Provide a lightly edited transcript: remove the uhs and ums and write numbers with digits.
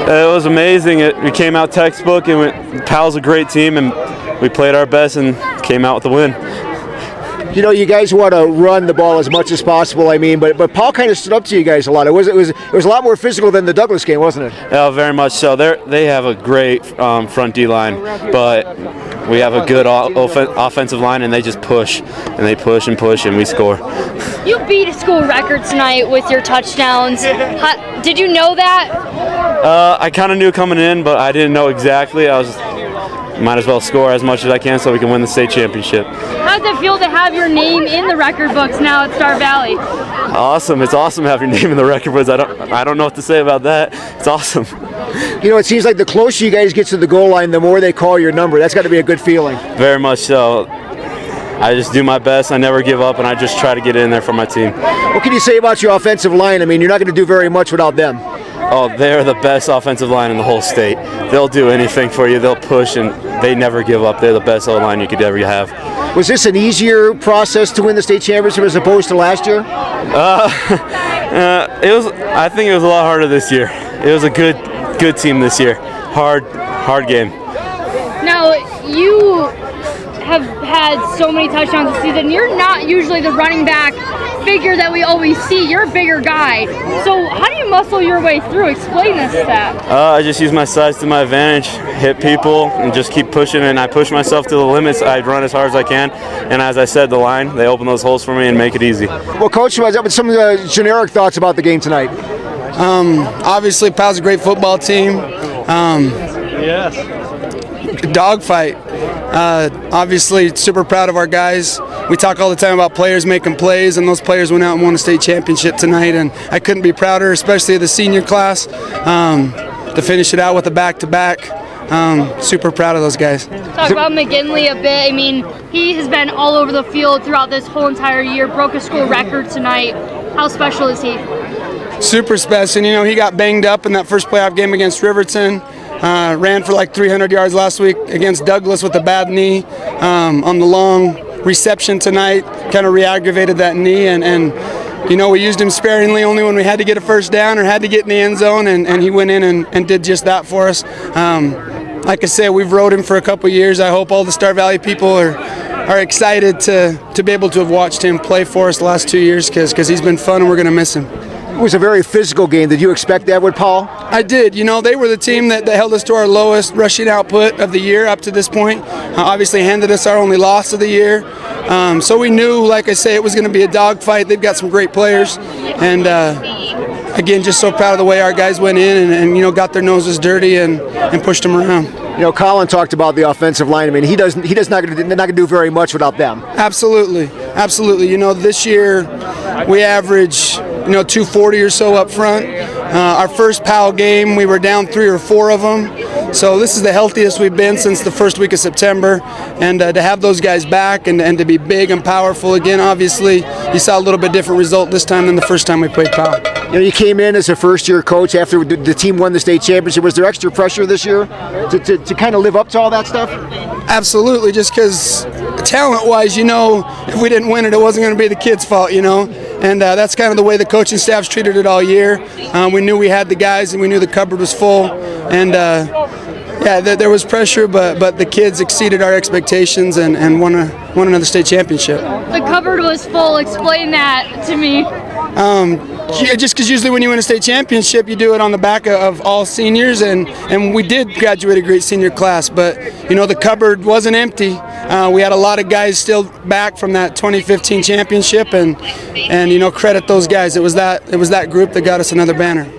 It was amazing. We came out textbook, and Pal's a great team, and we played our best and came out with the win. You know, you guys want to run the ball as much as possible. I mean, but Paul kind of stood up to you guys a lot. It was a lot more physical than the Douglas game, wasn't it? Yeah, very much so. They have a great front D line, but we have a good offensive line, and they just push, and they push and push, and we score. You beat a school record tonight with your touchdowns. Did you know that? I kind of knew coming in, but I didn't know exactly. Might as well score as much as I can so we can win the state championship. How does it feel to have your name in the record books now at Star Valley? Awesome. It's awesome to have your name in the record books. I don't know what to say about that. It's awesome. You know, it seems like the closer you guys get to the goal line, the more they call your number. That's got to be a good feeling. Very much so. I just do my best. I never give up, and I just try to get in there for my team. What can you say about your offensive line? I mean, you're not going to do very much without them. Oh, they're the best offensive line in the whole state. They'll do anything for you. They'll push, and they never give up. They're the best O-line you could ever have. Was this an easier process to win the state championship as opposed to last year? It was. I think it was a lot harder this year. It was a good team this year. Hard game. Now, you have had so many touchdowns this season. You're not usually the running back figure that we always see. You're a bigger guy. So how do you muscle your way through? Explain this stat. I just use my size to my advantage, hit people, and just keep pushing. And I push myself to the limits. I run as hard as I can. And as I said, the line, they open those holes for me and make it easy. Well, Coach, what's up with some of the generic thoughts about the game tonight? Obviously, Pal's a great football team. Yes. Dogfight. Obviously, super proud of our guys. We talk all the time about players making plays, and those players went out and won a state championship tonight, and I couldn't be prouder, especially the senior class, to finish it out with a back-to-back. Super proud of those guys. Talk about McGinley a bit. I mean, he has been all over the field throughout this whole entire year, broke a school record tonight. How special is he? Super special. You know, he got banged up in that first playoff game against Riverton. Ran for like 300 yards last week against Douglas with a bad knee on the long reception tonight. Kind of re-aggravated that knee, and you know, we used him sparingly only when we had to get a first down or had to get in the end zone, and he went in and did just that for us. Like I said, we've rode him for a couple years. I hope all the Star Valley people are excited to be able to have watched him play for us the last 2 years because he's been fun and we're going to miss him. It was a very physical game. Did you expect that with Paul? I did. You know, they were the team that held us to our lowest rushing output of the year up to this point. Obviously handed us our only loss of the year. So we knew, like I say, it was going to be a dogfight. They've got some great players. And, again, just so proud of the way our guys went in and you know, got their noses dirty and pushed them around. You know, Colin talked about the offensive line. I mean, he's not going to do very much without them. Absolutely. You know, this year we average, 240 or so up front. Our first PAL game, we were down 3 or 4 of them. So this is the healthiest we've been since the first week of September. And to have those guys back and to be big and powerful again, obviously, you saw a little bit different result this time than the first time we played PAL. You know, you came in as a first-year coach after the team won the state championship. Was there extra pressure this year to kind of live up to all that stuff? Absolutely, just because talent-wise, if we didn't win it, it wasn't going to be the kids' fault, And that's kind of the way the coaching staff's treated it all year. We knew we had the guys, and we knew the cupboard was full. And there was pressure, but the kids exceeded our expectations and won another state championship. The cupboard was full. Explain that to me. Just because usually when you win a state championship, you do it on the back of all seniors, and we did graduate a great senior class, but the cupboard wasn't empty. We had a lot of guys still back from that 2015 championship, and credit those guys. It was that group that got us another banner.